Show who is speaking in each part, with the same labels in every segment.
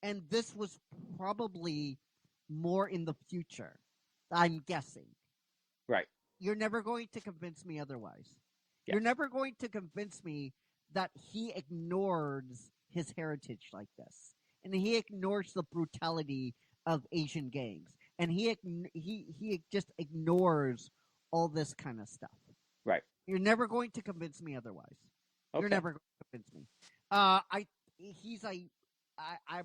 Speaker 1: and this was probably more in the future. I'm guessing.
Speaker 2: Right.
Speaker 1: You're never going to convince me otherwise.
Speaker 2: Yeah.
Speaker 1: You're never going to convince me that he ignores his heritage like this, and he ignores the brutality of Asian gangs, and he just ignores all this kind of stuff.
Speaker 2: Right.
Speaker 1: You're never going to convince me otherwise.
Speaker 2: Okay.
Speaker 1: You're never going to convince me. I'm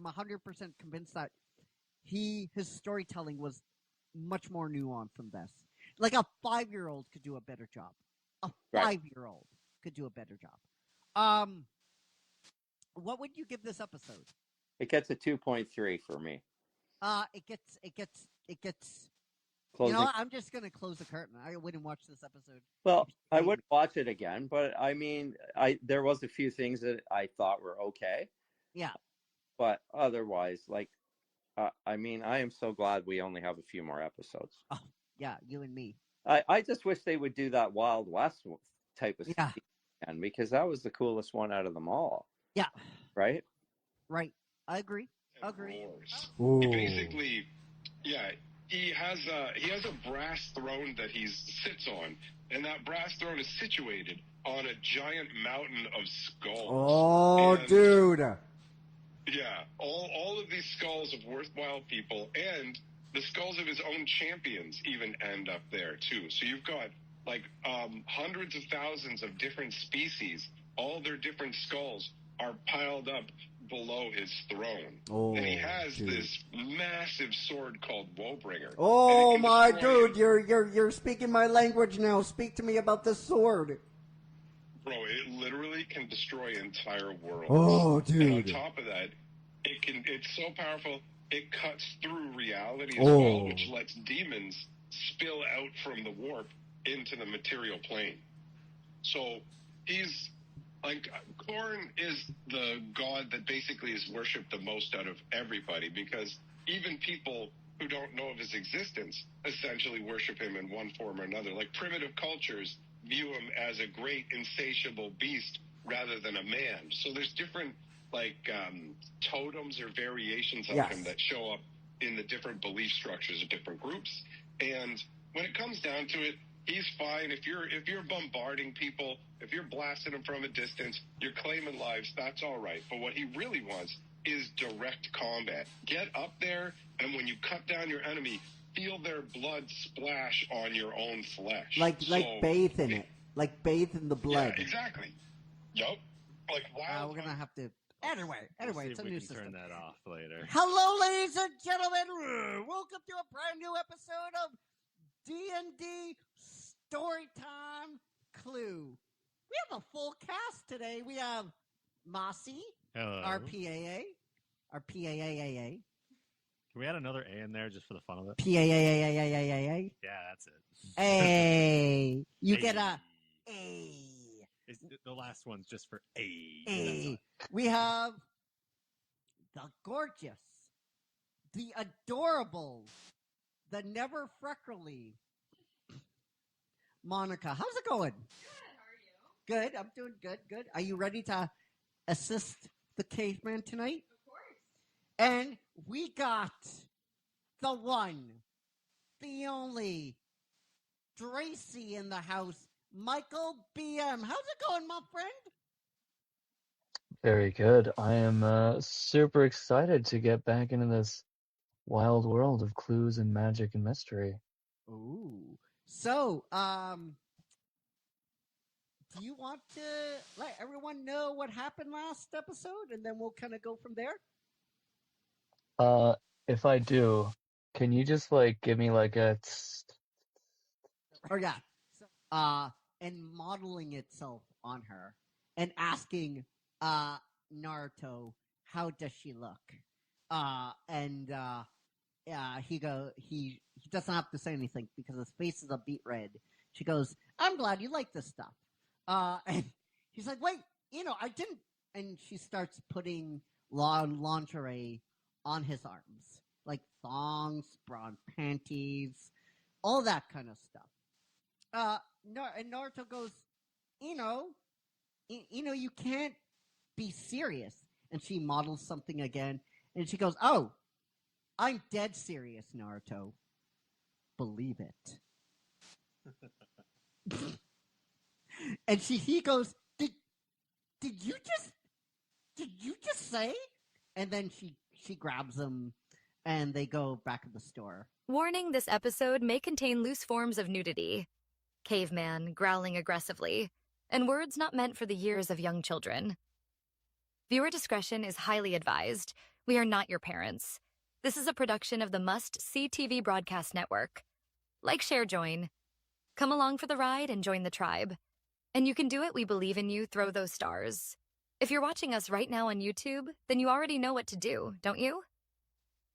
Speaker 1: 100% convinced that his storytelling was much more nuanced than this. Like a 5-year-old could do a better job. A
Speaker 2: Right.
Speaker 1: 5-year-old could do a better job. What would you give this episode?
Speaker 2: It gets a 2.3 for me.
Speaker 1: It gets.
Speaker 2: Closing.
Speaker 1: You know what? I'm just gonna close the curtain. I wouldn't watch this episode.
Speaker 2: Well, I would watch it again, but I mean, there was a few things that I thought were okay.
Speaker 1: Yeah.
Speaker 2: But otherwise, like, I mean, I am so glad we only have a few more episodes.
Speaker 1: Oh, yeah, you and me.
Speaker 2: I just wish they would do that Wild West type of stuff again, because that was the coolest one out of them all.
Speaker 1: Yeah.
Speaker 2: Right?
Speaker 1: Right. I agree.
Speaker 3: He basically, he has a brass throne that he sits on, and that brass throne is situated on a giant mountain of skulls.
Speaker 4: Oh, dude.
Speaker 3: Yeah, all of these skulls of worthwhile people, and the skulls of his own champions even end up there too. So you've got like hundreds of thousands of different species. All their different skulls are piled up below his throne.
Speaker 4: Oh,
Speaker 3: and he has
Speaker 4: dude.
Speaker 3: this massive sword called Woebringer.
Speaker 4: Oh my dude, you're speaking my language now. Speak to me about this sword.
Speaker 3: Bro, it literally can destroy entire worlds.
Speaker 4: Oh, dude.
Speaker 3: And on top of that, it's so powerful, it cuts through reality as well, which lets demons spill out from the warp into the material plane. So he's like, Korn is the god that basically is worshipped the most out of everybody, because even people who don't know of his existence essentially worship him in one form or another. Like primitive cultures view him as a great insatiable beast rather than a man. So there's different totems or variations of him that show up in the different belief structures of different groups. And when it comes down to it, he's fine. If you're bombarding people, if you're blasting them from a distance, you're claiming lives, that's all right. But what he really wants is direct combat. Get up there, and when you cut down your enemy, feel their blood splash on your own flesh.
Speaker 4: Like bathe in it. Like bathe in the blood.
Speaker 3: Yeah, exactly. Yup. Like wild.
Speaker 1: We're gonna have to. Anyway, it's a new system.
Speaker 5: Turn that off later.
Speaker 1: Hello, ladies and gentlemen. Welcome to a brand new episode of D&D Storytime Clue. We have a full cast today. We have Mossy, our PAA. Can
Speaker 5: we add another A in there just for the fun of it?
Speaker 1: PAA.
Speaker 5: Yeah, that's it.
Speaker 1: A. You get a A.
Speaker 5: The last one's just for A.
Speaker 1: A. We have the gorgeous, the adorable, the never freckly Monica. How's it going?
Speaker 6: Good. How are you?
Speaker 1: Good. I'm doing good. Good. Are you ready to assist the caveman tonight?
Speaker 6: Of course.
Speaker 1: And we got the one, the only, Dracy in the house, Michael BM. How's it going, my friend?
Speaker 7: Very good. I am super excited to get back into this wild world of clues and magic and mystery.
Speaker 1: Ooh. So, do you want to let everyone know what happened last episode, and then we'll kind of go from there?
Speaker 7: If I do, can you just give me a
Speaker 1: Oh yeah. So, and modeling itself on her and asking Naruto, how does she look? He doesn't have to say anything because his face is a beet red. She goes, I'm glad you like this stuff. And he's like, wait, I didn't. And she starts putting lingerie on his arms, like thongs, bra panties, all that kind of stuff. And Naruto goes, you can't be serious. And she models something again, And she goes, "Oh, I'm dead serious, Naruto. Believe it." And he goes, "Did you just say?" And then she grabs him, and they go back to the store.
Speaker 8: Warning: this episode may contain loose forms of nudity. Caveman growling aggressively, and words not meant for the ears of young children. Viewer discretion is highly advised. We are not your parents. This is a production of the Must-See TV Broadcast Network. Like, share, join. Come along for the ride and join the tribe. And you can do it. We believe in you. Throw those stars. If you're watching us right now on YouTube, then you already know what to do, don't you?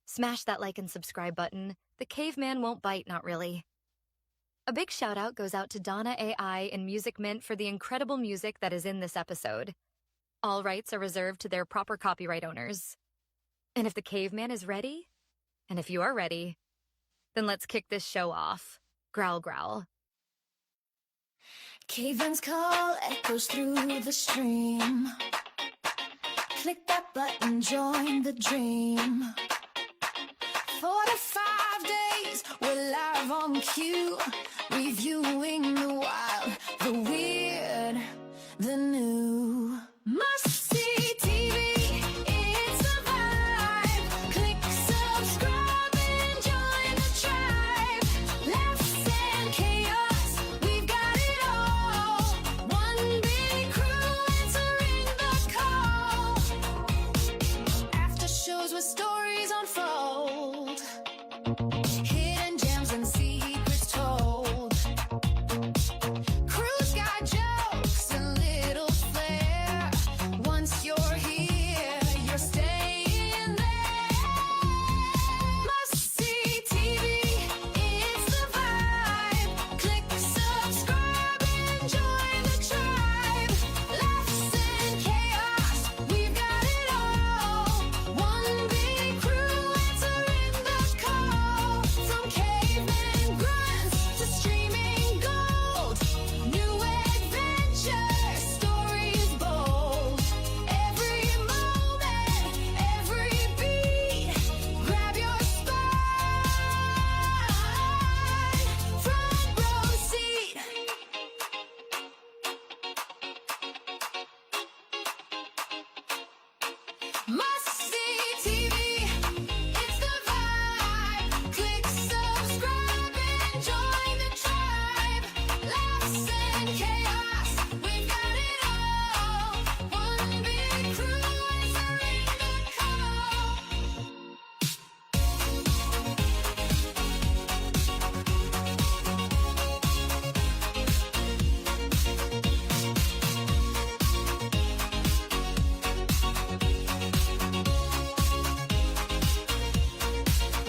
Speaker 8: Smash that like and subscribe button. The caveman won't bite, not really. A big shout out goes out to Donna AI and Music Mint for the incredible music that is in this episode. All rights are reserved to their proper copyright owners. And if the caveman is ready, and if you are ready, then let's kick this show off. Growl, growl.
Speaker 9: Caveman's call echoes through the stream. Click that button, join the dream. 45 days, we're live on cue. Reviewing the wild, the weird, the new. Must-see TV, it's a vibe. Click subscribe and join the tribe. Laughs and chaos, we've got it all. One big crew answering the call. After shows where stories unfold. Hidden gems and secrets told. Crew's got jokes and little flair. Once you're here, you're staying there. Must-see TV, it's the vibe. Click subscribe and join the tribe. Laughs and chaos, we've got it all. One big crew answering the call. From caveman grunts to streaming gold. New adventure, stories bold. Every moment, every beat. Grab your spot. Front row seat. Must-see TV, it's the vibe. Click subscribe and join the tribe. Laughs and chaos, we've got it all. One big crew answering the call.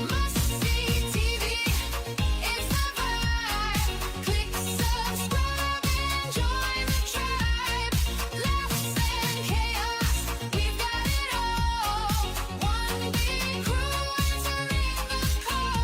Speaker 9: Must-see TV, it's the vibe. Click subscribe and join the tribe. Laughs and chaos, we've got it all. One big crew answering the call.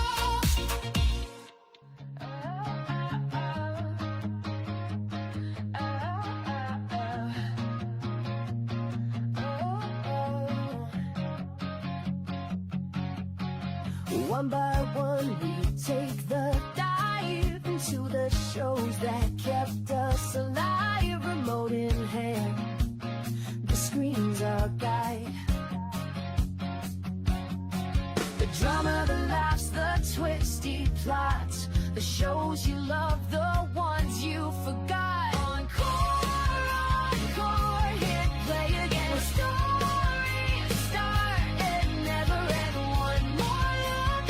Speaker 9: One by one, we take the dive into the shows that kept us alive. Remote in hand, the screen's our guide. The drama, the laughs, the twisty plots, the shows you love, the ones you forgot. Encore, hit play again. Where stories start and never end. One more look,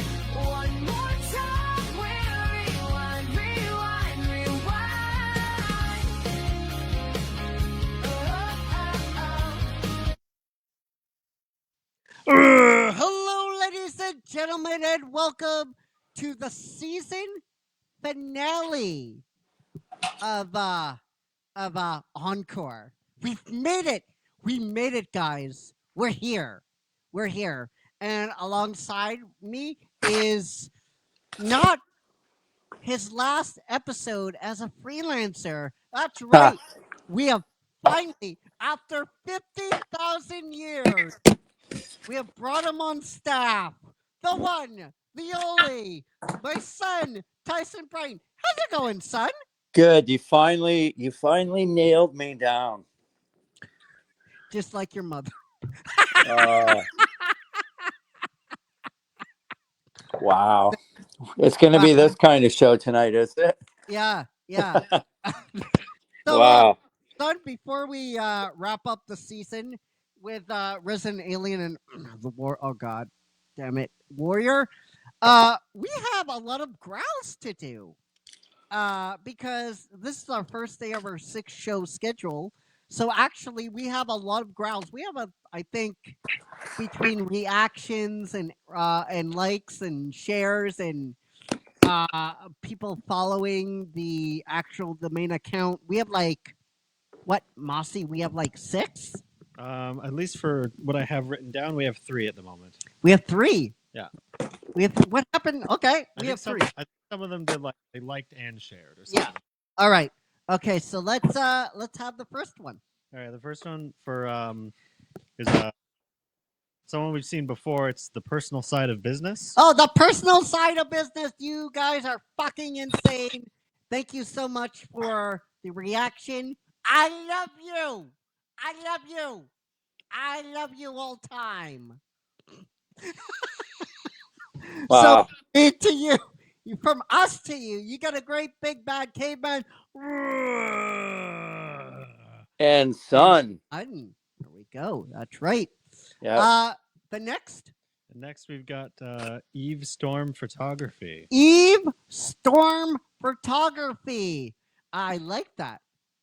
Speaker 9: one more time. We'll rewind, rewind, rewind.
Speaker 1: Hello, ladies and gentlemen, and welcome to the season finale of Encore. We've made it. We made it, guys. We're here. We're here. And alongside me is not his last episode as a freelancer. That's right. We have finally, after 50,000 years, We have brought him on staff. The one, the only, my son, Tyson Brain. How's it going, son?
Speaker 2: Good. You finally nailed me down.
Speaker 1: Just like your mother.
Speaker 2: Wow. It's going to be this kind of show tonight, is it?
Speaker 1: Yeah. So,
Speaker 2: Wow.
Speaker 1: son, before we wrap up the season with Resident Alien and the War, oh god, damn it, Warrior, we have a lot of growls to do. Because this is our first day of our 6-show schedule. So actually, we have a lot of growls. We have I think, between reactions and likes and shares and people following the main account. We have like what, Mossy? We have like 6.
Speaker 5: At least for what I have written down, we have 3 at the moment.
Speaker 1: We have 3.
Speaker 5: Yeah.
Speaker 1: We have what happened? Okay, we have 3.
Speaker 5: I think some of them they liked and shared or something.
Speaker 1: Yeah. All right. Okay, so let's have the first one.
Speaker 5: All right. The first one for is someone we've seen before. It's the personal side of business.
Speaker 1: Oh, the personal side of business. You guys are fucking insane. Thank you so much for the reaction. I love you. I love you. I love you all time.
Speaker 2: Wow.
Speaker 1: So, to you, from us to you, you got a great big bad caveman.
Speaker 2: And son.
Speaker 1: There we go. That's right.
Speaker 2: Yeah.
Speaker 1: The next.
Speaker 5: Next, we've got Eve Storm Photography.
Speaker 1: Eve Storm Photography. I like that.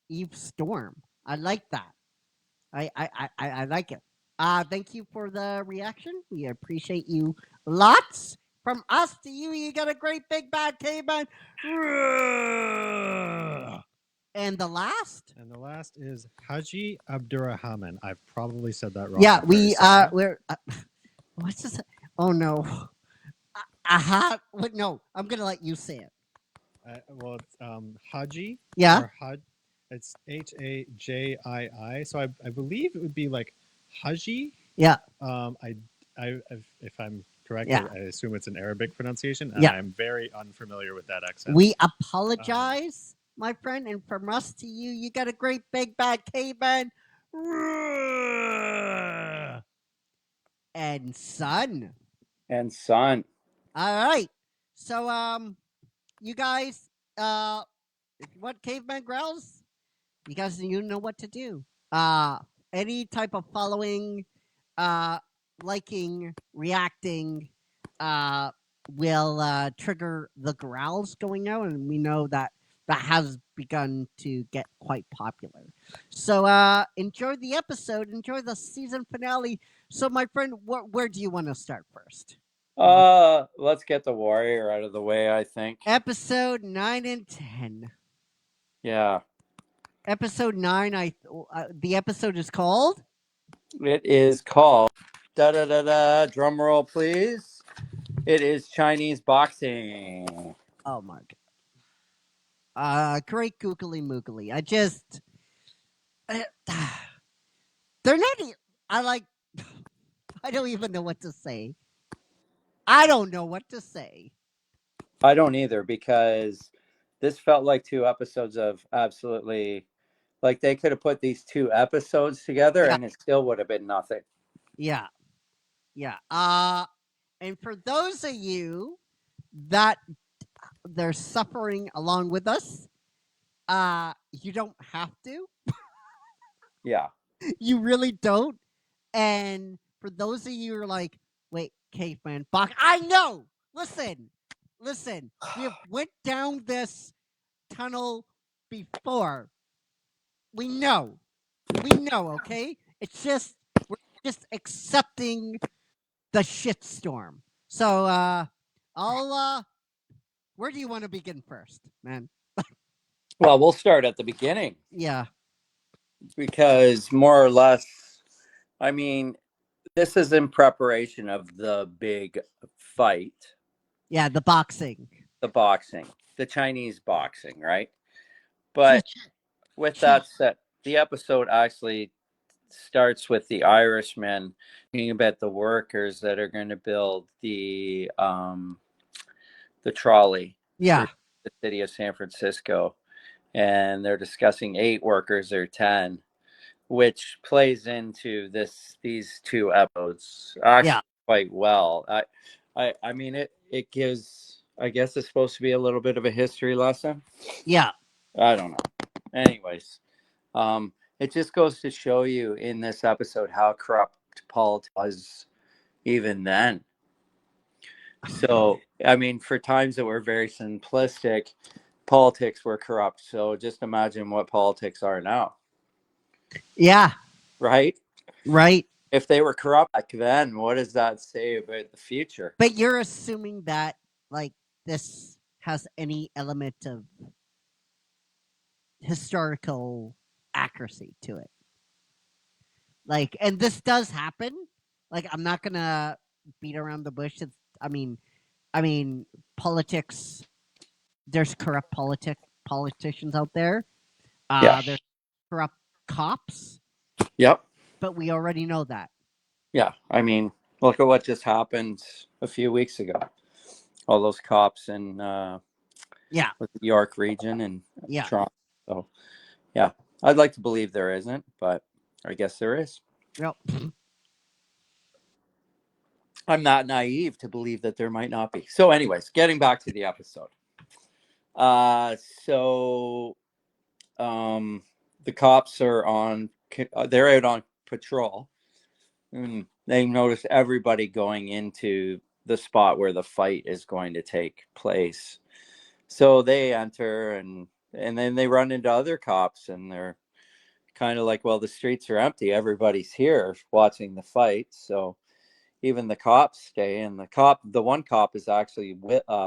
Speaker 1: Eve Storm. I like that. I like it. Thank you for the reaction. We appreciate you lots. From us to you, you got a great big bad caveman. And the last?
Speaker 5: And the last is Haji Abdurrahman. I've probably said that wrong.
Speaker 1: Yeah, we're what's this? Oh no. No, I'm gonna let you say it.
Speaker 5: Well, it's Haji.
Speaker 1: Yeah.
Speaker 5: Or it's Hajii. So I believe it would be like Haji.
Speaker 1: Yeah.
Speaker 5: If I'm correct,
Speaker 1: Yeah.
Speaker 5: I assume it's an Arabic pronunciation, and
Speaker 1: Yeah.
Speaker 5: I'm very unfamiliar with that accent.
Speaker 1: We apologize, my friend, and from us to you, you got a great big bad caveman. And son.
Speaker 2: And son.
Speaker 1: All right. So you guys if you want caveman growls, you guys know what to do. Any type of following, liking, reacting will trigger the growls going out, and we know that has begun to get quite popular. So enjoy the episode, enjoy the season finale. So my friend, where do you want to start first?
Speaker 2: Let's get the Warrior out of the way, I think.
Speaker 1: Episode 9 and 10.
Speaker 2: Yeah.
Speaker 1: Episode 9, the episode is called?
Speaker 2: It is called drum roll, please. It is Chinese boxing.
Speaker 1: Oh my god. Great googly moogly. They're not I don't even know what to say. I don't know what to say.
Speaker 2: I don't either, because this felt like 2 episodes of absolutely, like they could have put these 2 episodes together and it still would have been nothing.
Speaker 1: Yeah. And for those of you that they're suffering along with us, you don't have to.
Speaker 2: Yeah.
Speaker 1: You really don't. And for those of you who are like, wait, caveman box, I know. Listen. We have went down this tunnel before. We know. Okay. It's just we're just accepting the shitstorm. So where do you want to begin first, man?
Speaker 2: Well, we'll start at the beginning.
Speaker 1: Yeah.
Speaker 2: Because more or less, I mean, this is in preparation of the big fight.
Speaker 1: Yeah, the boxing.
Speaker 2: The Chinese boxing, right? But with that said, the episode actually starts with the Irishmen talking about the workers that are going to build the trolley
Speaker 1: Yeah.
Speaker 2: for the city of San Francisco, and they're discussing 8 workers or 10, which plays into these 2 episodes actually quite well. I mean it gives, I guess it's supposed to be a little bit of a history lesson.
Speaker 1: Yeah.
Speaker 2: I don't know. Anyways, it just goes to show you in this episode how corrupt politics was even then. So, I mean, for times that were very simplistic, politics were corrupt. So just imagine what politics are now,
Speaker 1: Yeah.
Speaker 2: right?
Speaker 1: Right.
Speaker 2: If they were corrupt back then, what does that say about the future?
Speaker 1: But you're assuming that like this has any element of historical accuracy to it. Like, and this does happen. Like, I'm not gonna beat around the bush. It's, I mean, politics. There's corrupt politicians out there.
Speaker 2: Yeah.
Speaker 1: There's corrupt cops.
Speaker 2: Yep.
Speaker 1: But we already know that.
Speaker 2: Yeah. I mean, look at what just happened a few weeks ago. All those cops in the York region and Toronto. So, yeah, I'd like to believe there isn't, but I guess there is.
Speaker 1: Yep.
Speaker 2: I'm not naive to believe that there might not be. So, anyways, getting back to the episode. The cops are they're out on patrol, and they notice everybody going into the spot where the fight is going to take place. So they enter, and then they run into other cops, and they're kind of like, well, the streets are empty. Everybody's here watching the fight. So even the cops stay, and the one cop is actually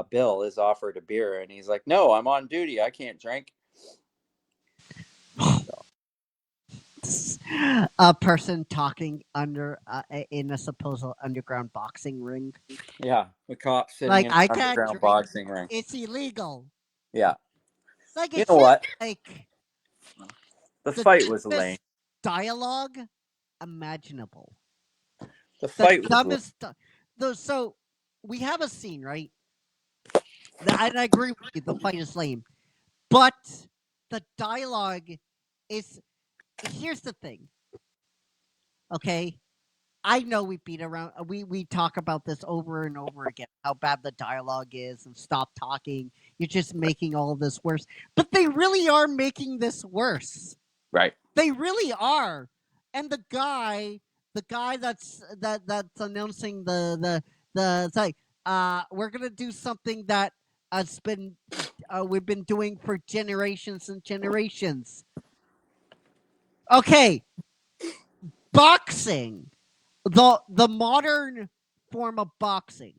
Speaker 2: Bill is offered a beer, and he's like, no, I'm on duty. I can't drink.
Speaker 1: A person talking under in a supposed underground boxing ring.
Speaker 2: Yeah, the cop sitting
Speaker 1: like,
Speaker 2: in
Speaker 1: I
Speaker 2: an
Speaker 1: can't
Speaker 2: underground
Speaker 1: drink.
Speaker 2: boxing ring.
Speaker 1: It's illegal.
Speaker 2: Yeah.
Speaker 1: Like,
Speaker 2: You
Speaker 1: it's
Speaker 2: know what?
Speaker 1: Like
Speaker 2: the fight was lame.
Speaker 1: Dialogue imaginable.
Speaker 2: The fight was
Speaker 1: dumbest. So we have a scene, right? And I agree with you. The fight is lame, but the dialogue is. Here's the thing. Okay, I know we beat around. We talk about this over and over again. How bad the dialogue is, and stop talking. You're just making all of this worse. But they really are making this worse.
Speaker 2: Right.
Speaker 1: They really are. And the guy that's announcing the it's like, we're gonna do something that has been we've been doing for generations and generations. Okay, boxing, the modern form of boxing.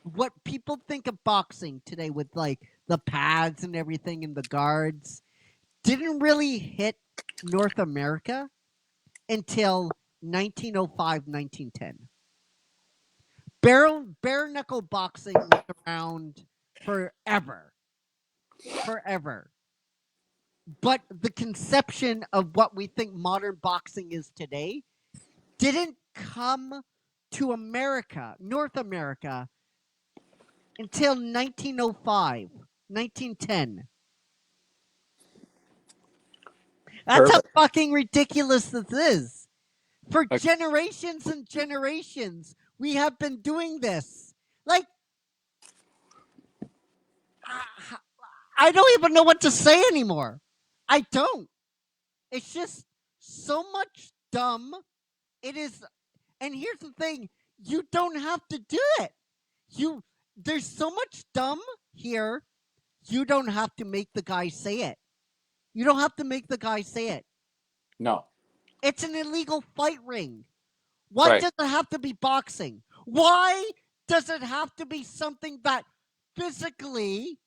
Speaker 1: What people think of boxing today with like the pads and everything and the guards didn't really hit North America until 1905, 1910. Bare knuckle boxing was around forever. But the conception of what we think modern boxing is today didn't come to America, North America, until 1905, 1910. That's how fucking ridiculous this is. For generations and generations, we have been doing this. Like, I don't even know what to say anymore. I don't. It's just so much dumb. It is, and here's the thing: you don't have to do it. There's so much dumb here. You don't have to make the guy say it. You don't have to make the guy say it.
Speaker 2: No.
Speaker 1: It's an illegal fight ring. Why does it have to be boxing? Why does it have to be something that physically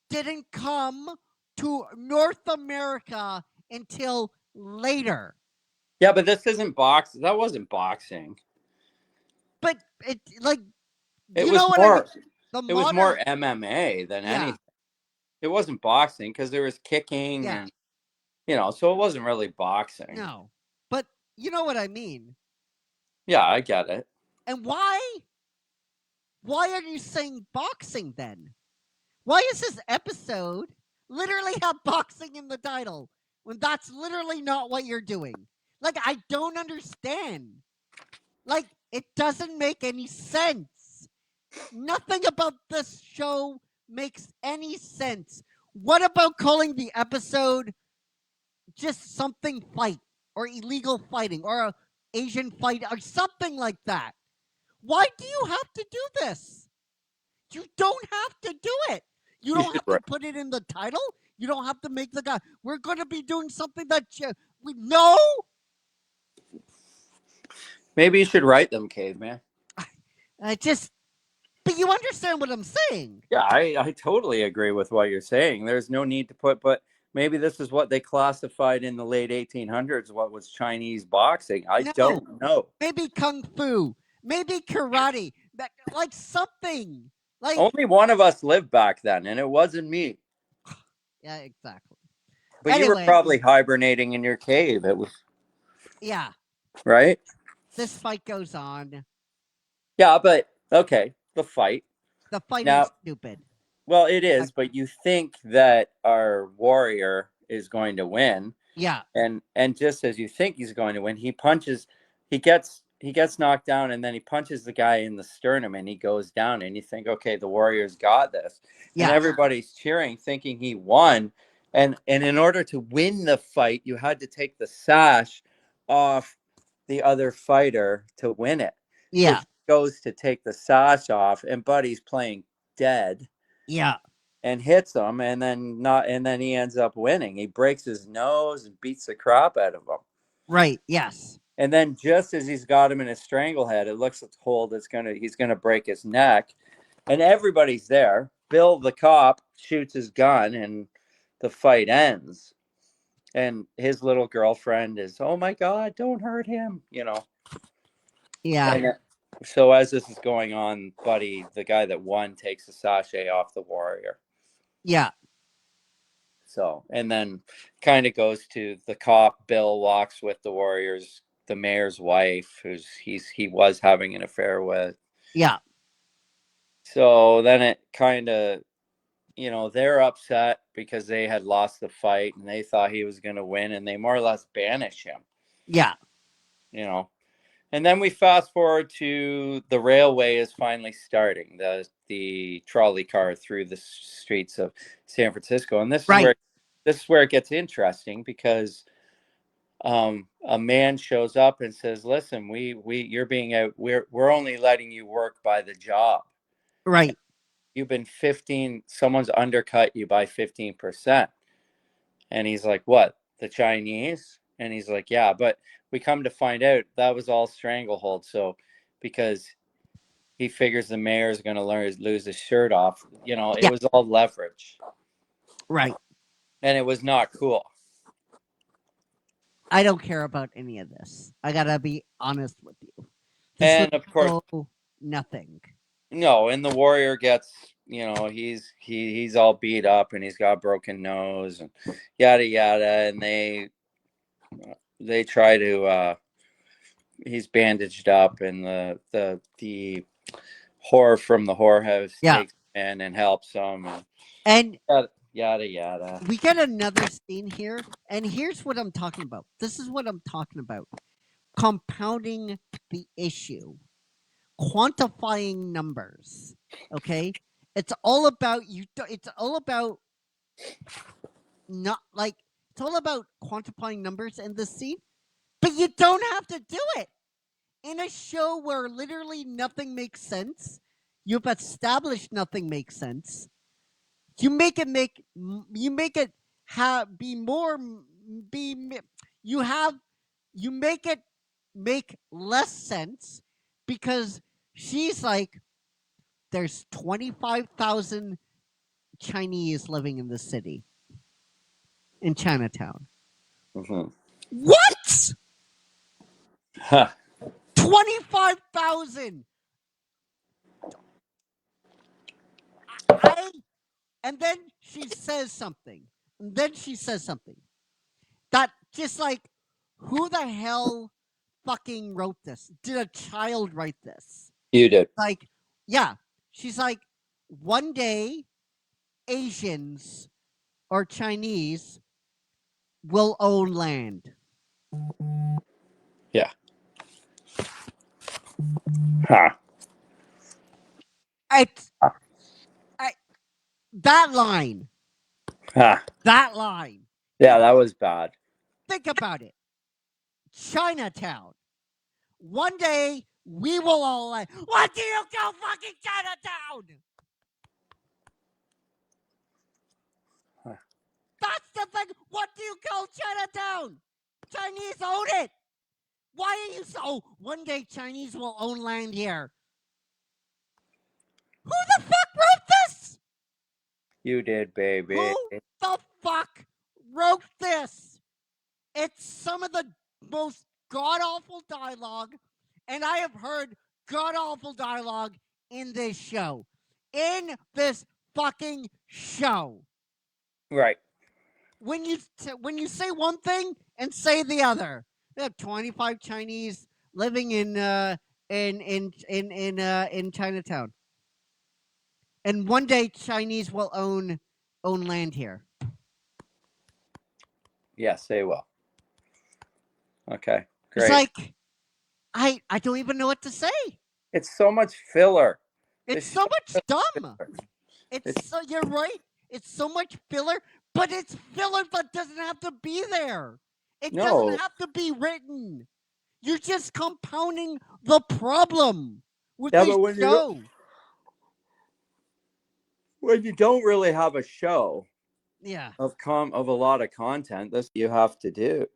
Speaker 1: didn't come to North America until later?
Speaker 2: Yeah, but this isn't boxing. That wasn't boxing.
Speaker 1: But it like
Speaker 2: it
Speaker 1: you
Speaker 2: was
Speaker 1: know what
Speaker 2: more.
Speaker 1: I mean?
Speaker 2: It was more MMA than anything. It wasn't boxing because there was kicking and so it wasn't really boxing.
Speaker 1: No, but you know what I mean.
Speaker 2: Yeah, I get it.
Speaker 1: And why are you saying boxing then? Why is this episode literally have boxing in the title when that's literally not what you're doing? Like, I don't understand. Like, it doesn't make any sense. Nothing about this show makes any sense. What about calling the episode just something fight or illegal fighting or a Asian fight or something like that? Why do you have to do this? You don't have to do it. You don't have to put it in the title. You don't have to make the guy. We're going to be doing something that we know.
Speaker 2: Maybe you should write them, Caveman.
Speaker 1: But you understand what I'm saying.
Speaker 2: Yeah, I totally agree with what you're saying. There's no need to but maybe this is what they classified in the late 1800s, what was Chinese boxing. I don't know.
Speaker 1: Maybe kung fu, maybe karate, like something. Like
Speaker 2: only one of us lived back then, and it wasn't me.
Speaker 1: Yeah, exactly.
Speaker 2: But anyway, you were probably hibernating in your cave. It was.
Speaker 1: Yeah.
Speaker 2: Right?
Speaker 1: This fight goes on.
Speaker 2: Yeah, but okay, the fight.
Speaker 1: The fight is stupid.
Speaker 2: Well, it is, but you think that our warrior is going to win.
Speaker 1: Yeah.
Speaker 2: And just as you think he's going to win, he gets knocked down, and then he punches the guy in the sternum and he goes down, and you think, okay, the warrior's got this. Yeah. And everybody's cheering, thinking he won. And in order to win the fight, you had to take the sash off the other fighter to win it.
Speaker 1: Yeah.
Speaker 2: So he goes to take the sash off, and Buddy's playing dead.
Speaker 1: Yeah.
Speaker 2: And hits him, and then he ends up winning. He breaks his nose and beats the crap out of him.
Speaker 1: Right. Yes.
Speaker 2: And then just as he's got him in a stranglehead, it looks hold he's gonna break his neck, and everybody's there. Bill the cop shoots his gun, and the fight ends. And his little girlfriend is, oh my God, don't hurt him, you know.
Speaker 1: Yeah.
Speaker 2: And so as this is going on, Buddy, the guy that won, takes the sachet off the warrior.
Speaker 1: Yeah.
Speaker 2: So, and then kind of goes to the cop. Bill walks with the warriors, the mayor's wife, he was having an affair with.
Speaker 1: Yeah.
Speaker 2: So then it kind of, they're upset because they had lost the fight and they thought he was going to win, and they more or less banish him.
Speaker 1: Yeah.
Speaker 2: And then we fast forward to the railway is finally starting, the trolley car through the streets of San Francisco. And this is where it gets interesting, because a man shows up and says, listen, you're being out, we're only letting you work by the job.
Speaker 1: Right.
Speaker 2: You've been someone's undercut you by 15%. And he's like, what, the Chinese? And he's like, yeah, but we come to find out that was all stranglehold. So because he figures the mayor's going to lose his shirt off, it was all leverage.
Speaker 1: Right.
Speaker 2: And it was not cool.
Speaker 1: I don't care about any of this. I got to be honest with you.
Speaker 2: And of course,
Speaker 1: nothing.
Speaker 2: No, and the warrior gets, he's all beat up and he's got a broken nose and yada yada, and they try to he's bandaged up, and the whore from the whorehouse takes him in and helps him,
Speaker 1: and
Speaker 2: yada yada.
Speaker 1: We get another scene here, and here's what I'm talking about. This is what I'm talking about. Compounding the issue. Quantifying numbers. Okay? It's all about it's all about quantifying numbers in this scene, but you don't have to do it. In a show where literally nothing makes sense, you've established nothing makes sense. You make it make less sense, because she's like, there's 25,000 Chinese living in the city, in Chinatown.
Speaker 2: Mm-hmm.
Speaker 1: What?
Speaker 2: Huh.
Speaker 1: 25,000. And then she says something. That just like, who the hell fucking wrote this? Did a child write this?
Speaker 2: You did.
Speaker 1: Like, yeah. She's like, one day Asians or Chinese will own land.
Speaker 2: Yeah. Huh.
Speaker 1: It's that line.
Speaker 2: Huh.
Speaker 1: That line.
Speaker 2: Yeah, that was bad.
Speaker 1: Think about it. Chinatown. One day we will all land. What do you call fucking Chinatown?
Speaker 2: Huh.
Speaker 1: That's the thing. What do you call Chinatown? Chinese own it. Why are you so? One day Chinese will own land here. Who the fuck wrote this?
Speaker 2: You did, baby.
Speaker 1: Who the fuck wrote this? It's some of the most god awful dialogue, and I have heard god awful dialogue in this show. In this fucking show.
Speaker 2: Right.
Speaker 1: When you say one thing and say the other. There are 25 Chinese living in Chinatown. And one day Chinese will own land here.
Speaker 2: Yes, they will. Okay. Great.
Speaker 1: It's like I don't even know what to say.
Speaker 2: It's so much filler.
Speaker 1: It's
Speaker 2: This
Speaker 1: so
Speaker 2: show
Speaker 1: much dumb.
Speaker 2: filler.
Speaker 1: It's so you're right. It's so much filler, but it's filler that doesn't have to be there. It
Speaker 2: No.
Speaker 1: doesn't have to be written. You're just compounding the problem with
Speaker 2: Yeah,
Speaker 1: this
Speaker 2: but when
Speaker 1: show.
Speaker 2: you don't really have a show
Speaker 1: Yeah,
Speaker 2: of a lot of content, that's what you have to do.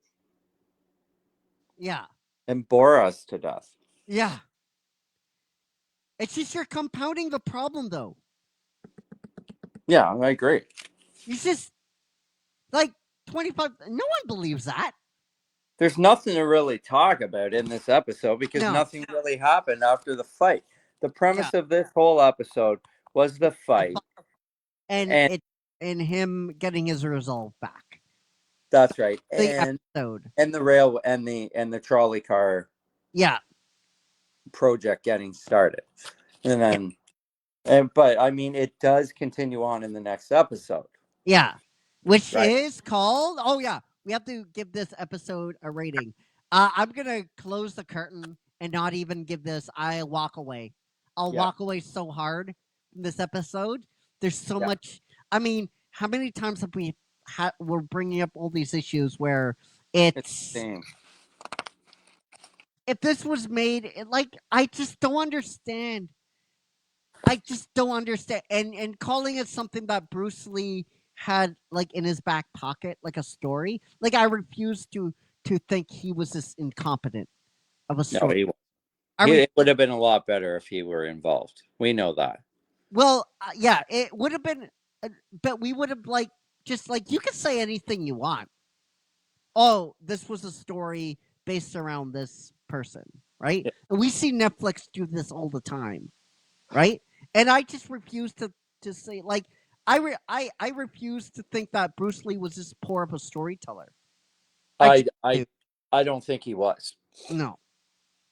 Speaker 1: yeah,
Speaker 2: And bore us to death.
Speaker 1: yeah. It's just you're compounding the problem, though.
Speaker 2: Yeah, I agree.
Speaker 1: You just like 25. No one believes that.
Speaker 2: There's nothing to really talk about in this episode because
Speaker 1: No.
Speaker 2: nothing really happened after the fight. The premise of this whole episode was the fight.
Speaker 1: And him getting his resolve back.
Speaker 2: That's right.
Speaker 1: The
Speaker 2: And
Speaker 1: episode.
Speaker 2: the rail and the trolley car
Speaker 1: Yeah,
Speaker 2: project getting started. And then but I mean it does continue on in the next episode.
Speaker 1: yeah. Which
Speaker 2: Right.
Speaker 1: is called. Oh yeah, we have to give this episode a rating. I'm gonna close the curtain and not even give this. I'll walk away. I'll
Speaker 2: Yeah.
Speaker 1: walk away so hard from this episode. There's so
Speaker 2: Yeah.
Speaker 1: much. I mean, how many times have we're bringing up all these issues where
Speaker 2: It's
Speaker 1: it's
Speaker 2: insane.
Speaker 1: if this was made like I just don't understand. I just don't understand. And calling it something that Bruce Lee had like in his back pocket, like a story. Like I refuse to think he was this incompetent of a
Speaker 2: No,
Speaker 1: story.
Speaker 2: he
Speaker 1: I re-
Speaker 2: it would have been a lot better if he were involved. We know that.
Speaker 1: well, yeah, it would have been, but we would have like just like you can say anything you want. Oh, this was a story based around this person, right?
Speaker 2: Yeah.
Speaker 1: And we see Netflix do this all the time, right? And I just refuse to say like I refuse to think that Bruce Lee was this poor of a storyteller.
Speaker 2: I
Speaker 1: do.
Speaker 2: don't think he was.
Speaker 1: No.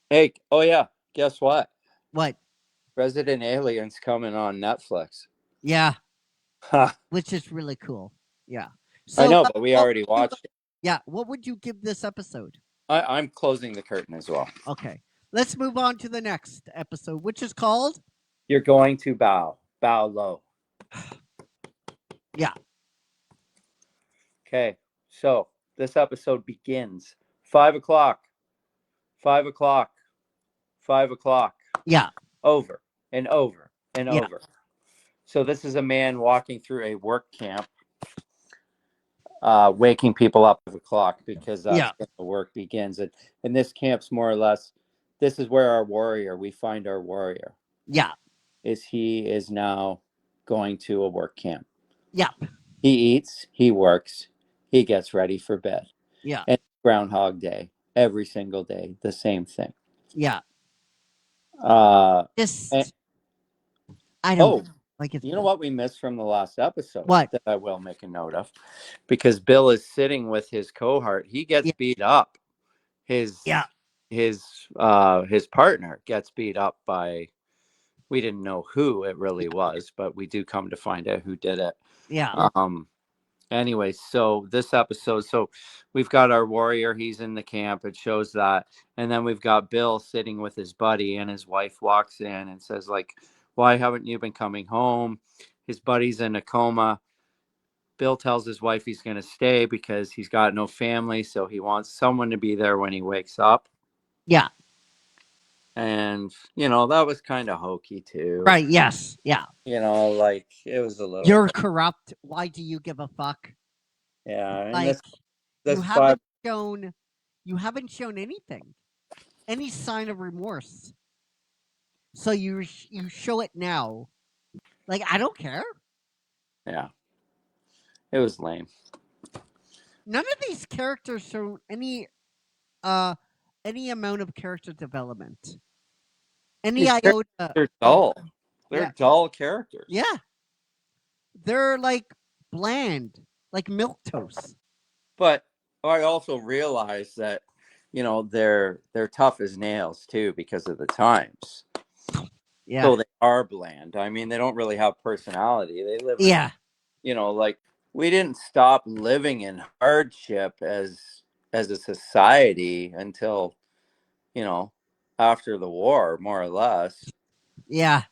Speaker 2: Hey, oh yeah, guess what?
Speaker 1: What?
Speaker 2: Resident Alien's coming on Netflix.
Speaker 1: Yeah,
Speaker 2: Ha.
Speaker 1: which is really cool. Yeah.
Speaker 2: I know,
Speaker 1: So,
Speaker 2: but we already watched it.
Speaker 1: yeah, what would you give this episode?
Speaker 2: I'm closing the curtain as well.
Speaker 1: Okay. Let's move on to the next episode, which is called
Speaker 2: You're going to bow low.
Speaker 1: Yeah.
Speaker 2: Okay, so this episode begins 5 o'clock, 5 o'clock, 5 o'clock,
Speaker 1: Yeah.
Speaker 2: over and over and
Speaker 1: Yeah.
Speaker 2: over. So this is a man walking through a work camp, waking people up at 5 o'clock because that's
Speaker 1: Yeah.
Speaker 2: when the work begins. And this camp's more or less, this is where we find our warrior.
Speaker 1: Yeah.
Speaker 2: He is now going to a work camp.
Speaker 1: Yeah.
Speaker 2: He eats, he works, he gets ready for bed.
Speaker 1: Yeah.
Speaker 2: And Groundhog Day, every single day, the same thing.
Speaker 1: Yeah.
Speaker 2: Just
Speaker 1: I don't like it.
Speaker 2: You know what we missed from the last episode?
Speaker 1: What?
Speaker 2: That I will make a note of, because Bill is sitting with his cohort. He gets beat up. His his partner gets beat up by, we didn't know who it really was, but we do come to find out who did it.
Speaker 1: Yeah.
Speaker 2: Anyway, so this episode, so we've got our warrior, he's in the camp, it shows that, and then we've got Bill sitting with his buddy, and his wife walks in and says, like, why haven't you been coming home? His buddy's in a coma. Bill tells his wife he's going to stay because he's got no family, so he wants someone to be there when he wakes up.
Speaker 1: Yeah.
Speaker 2: And, you know, that was kind of hokey too.
Speaker 1: Right. Yes. Yeah.
Speaker 2: You know, like, it was a little.
Speaker 1: You're corrupt. Why do you give a fuck?
Speaker 2: Yeah. And
Speaker 1: Like,
Speaker 2: this
Speaker 1: you haven't shown. You haven't shown anything, any sign of remorse. So you show it now. Like, I don't care.
Speaker 2: Yeah. It was lame.
Speaker 1: None of these characters show any amount of character development. Any
Speaker 2: These
Speaker 1: iota.
Speaker 2: They're dull. They're dull characters.
Speaker 1: Yeah. They're like bland, like milquetoast.
Speaker 2: But I also realize that, you know, they're tough as nails too because of the times.
Speaker 1: Yeah.
Speaker 2: So they are bland. I mean, they don't really have personality. They live
Speaker 1: Yeah.
Speaker 2: you know, like, we didn't stop living in hardship as a society until, you know, after the war, more or less.
Speaker 1: Yeah.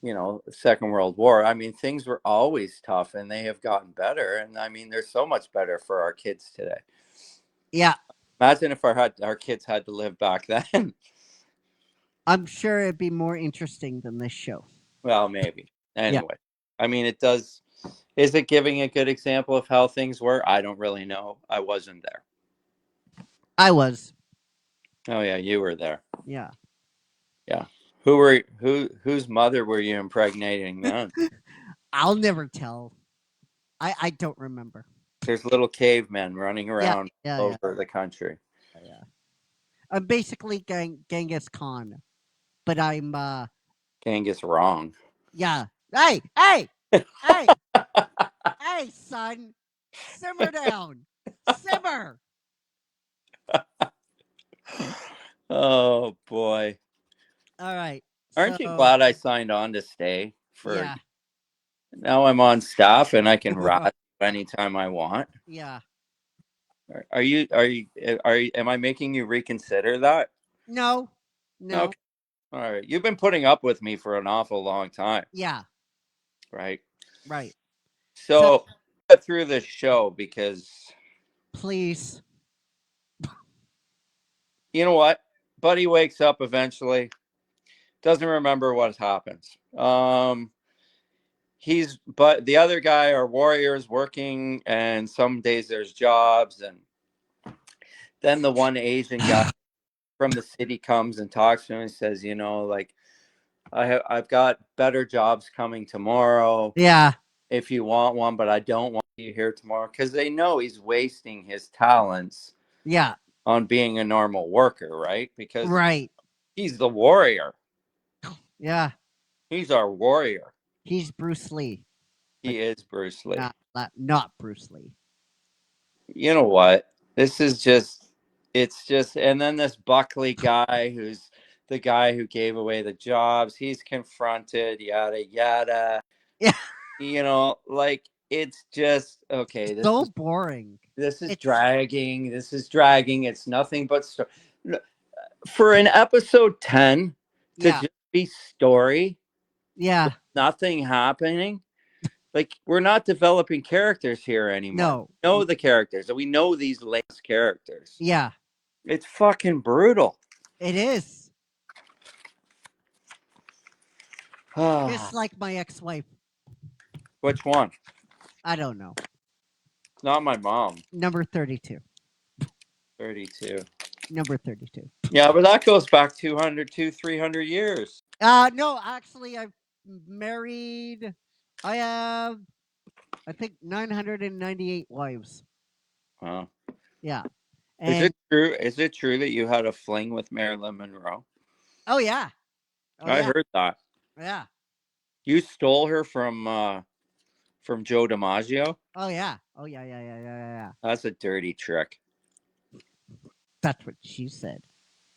Speaker 2: You know, Second World War. I mean, things were always tough, and they have gotten better. And I mean, they're so much better for our kids today.
Speaker 1: Yeah.
Speaker 2: Imagine if our kids had to live back then.
Speaker 1: I'm sure it'd be more interesting than this show.
Speaker 2: Well, maybe. Anyway, I mean, it does. Is it giving a good example of how things were? I don't really know. I wasn't there.
Speaker 1: I was.
Speaker 2: Oh yeah, you were there.
Speaker 1: Yeah.
Speaker 2: Yeah. Whose mother were you impregnating then?
Speaker 1: I'll never tell. I don't remember.
Speaker 2: There's little cavemen running around
Speaker 1: Yeah.
Speaker 2: over the country.
Speaker 1: Yeah. I'm basically Genghis Khan, but I'm
Speaker 2: Genghis wrong.
Speaker 1: yeah. Hey, hey, hey, hey, son, simmer down, simmer.
Speaker 2: Oh boy.
Speaker 1: All right.
Speaker 2: Aren't you glad I signed on to stay for
Speaker 1: Yeah.
Speaker 2: now I'm on staff and I can rat anytime I want?
Speaker 1: Yeah.
Speaker 2: Are you am I making you reconsider that?
Speaker 1: No. No.
Speaker 2: Okay. All right. You've been putting up with me for an awful long time.
Speaker 1: Yeah.
Speaker 2: Right.
Speaker 1: Right.
Speaker 2: So get through this show because
Speaker 1: please.
Speaker 2: You know what? Buddy wakes up eventually. Doesn't remember what happens. But the other guy, our warriors, working, and some days there's jobs, and then the one Asian guy from the city comes and talks to him and says, you know, like, I've got better jobs coming tomorrow.
Speaker 1: Yeah.
Speaker 2: If you want one, but I don't want you here tomorrow, because they know he's wasting his talents.
Speaker 1: Yeah.
Speaker 2: On being a normal worker, right? Because he's the warrior.
Speaker 1: Yeah.
Speaker 2: He's our warrior.
Speaker 1: He's Bruce Lee.
Speaker 2: He is Bruce Lee.
Speaker 1: Not Bruce Lee.
Speaker 2: You know what? It's just, and then this Buckley guy, who's the guy who gave away the jobs, he's confronted, yada, yada.
Speaker 1: Yeah.
Speaker 2: You know, like, it's just, okay.
Speaker 1: This so boring.
Speaker 2: This is dragging. This is dragging. It's nothing but story. For an episode 10 to just be story.
Speaker 1: Yeah.
Speaker 2: Nothing happening. Like, we're not developing characters here anymore.
Speaker 1: No.
Speaker 2: We know the characters. We know these last characters.
Speaker 1: Yeah.
Speaker 2: It's fucking brutal.
Speaker 1: It is. Just like my ex-wife.
Speaker 2: Which one?
Speaker 1: I don't know.
Speaker 2: Not my mom.
Speaker 1: Number 32.
Speaker 2: 32.
Speaker 1: Number 32.
Speaker 2: Yeah, but that goes back 300 years.
Speaker 1: No, actually, I've married. I have, I think, 998 wives.
Speaker 2: Wow.
Speaker 1: Yeah.
Speaker 2: Is it true? Is it true that you had a fling with Marilyn Monroe?
Speaker 1: Oh yeah.
Speaker 2: I heard that.
Speaker 1: Yeah.
Speaker 2: You stole her from Joe DiMaggio?
Speaker 1: Oh yeah. Oh yeah.
Speaker 2: That's a dirty trick.
Speaker 1: That's what she said.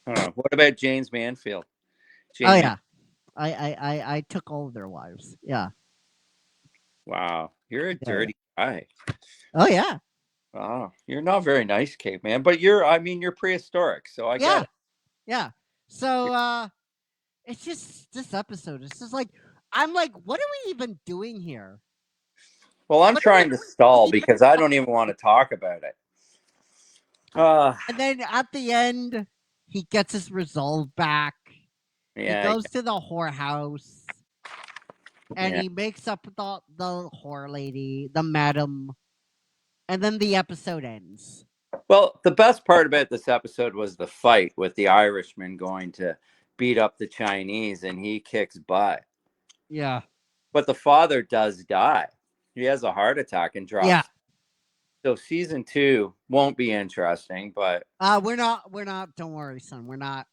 Speaker 2: What about James Manfield?
Speaker 1: Oh yeah, I took all of their wives. Yeah.
Speaker 2: Wow, you're a
Speaker 1: Yeah.
Speaker 2: dirty guy.
Speaker 1: Oh yeah.
Speaker 2: Wow, you're not very nice, caveman. But you're prehistoric, so I get
Speaker 1: Yeah.
Speaker 2: it.
Speaker 1: Yeah. So it's just this episode. It's just like I'm like, what are we even doing here?
Speaker 2: Well, I'm
Speaker 1: What are we
Speaker 2: trying to stall
Speaker 1: even
Speaker 2: because I don't even want to talk about it.
Speaker 1: And then at the end, he gets his resolve back. He
Speaker 2: Yeah,
Speaker 1: goes to the whorehouse and
Speaker 2: yeah.
Speaker 1: he makes up with the whore lady, the madam, and then the episode ends.
Speaker 2: Well, the best part about this episode was the fight with the Irishman going to beat up the Chinese, and he kicks butt.
Speaker 1: Yeah.
Speaker 2: But the father does die. He has a heart attack and drops.
Speaker 1: Yeah.
Speaker 2: So season 2 won't be interesting, but
Speaker 1: We're not, don't worry, son. We're not.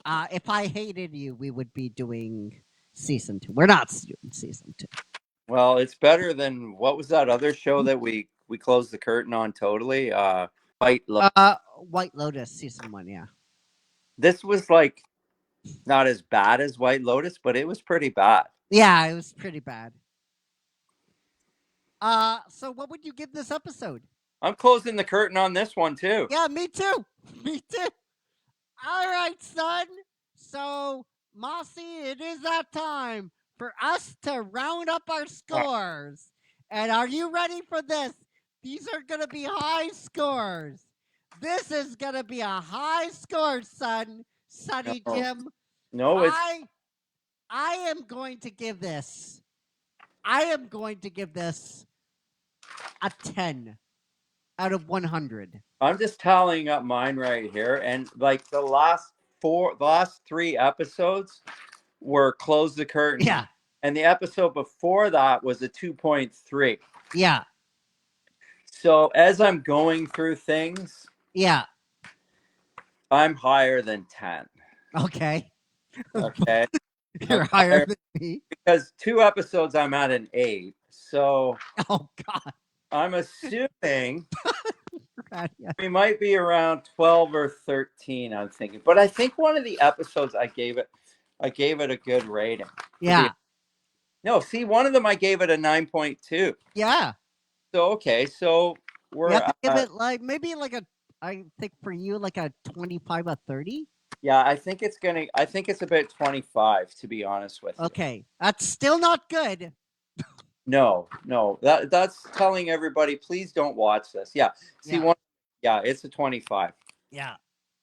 Speaker 1: If I hated you, we would be doing season 2. We're not doing season 2.
Speaker 2: well, it's better than what was that other show that we closed the curtain on totally?
Speaker 1: White Lotus season 1, yeah.
Speaker 2: This was like not as bad as White Lotus, but it was pretty bad.
Speaker 1: Yeah, it was pretty bad. So what would you give this episode?
Speaker 2: I'm closing the curtain on this one too.
Speaker 1: Yeah, me too. Me too. All right, son. So, Mossy, it is that time for us to round up our scores. And are you ready for this? These are going to be high scores. This is going to be a high score, son. Sonny
Speaker 2: No.
Speaker 1: Jim.
Speaker 2: No, it's
Speaker 1: I am going to give this. I am going to give this a 10 out of 100.
Speaker 2: I'm just tallying up mine right here, and like the last 3 episodes were close the curtain.
Speaker 1: Yeah.
Speaker 2: And the episode before that was a 2.3.
Speaker 1: Yeah.
Speaker 2: So as I'm going through things,
Speaker 1: Yeah.
Speaker 2: I'm higher than 10.
Speaker 1: Okay.
Speaker 2: Okay.
Speaker 1: You're
Speaker 2: I'm
Speaker 1: higher than me.
Speaker 2: Because 2 episodes I'm at an 8. So
Speaker 1: Oh God.
Speaker 2: I'm assuming
Speaker 1: God, yeah.
Speaker 2: we might be around 12 or 13, I'm thinking. But I think one of the episodes I gave it a good rating.
Speaker 1: Yeah.
Speaker 2: No, see, one of them I gave it a 9.2.
Speaker 1: Yeah.
Speaker 2: So okay, so we're
Speaker 1: You have to give it like maybe like I think for you like a 25 or 30.
Speaker 2: yeah, I think it's about 25 to be honest with you.
Speaker 1: Okay. That's still not good.
Speaker 2: No, that's telling everybody please don't watch this. Yeah. See
Speaker 1: Yeah.
Speaker 2: It's a 25.
Speaker 1: Yeah.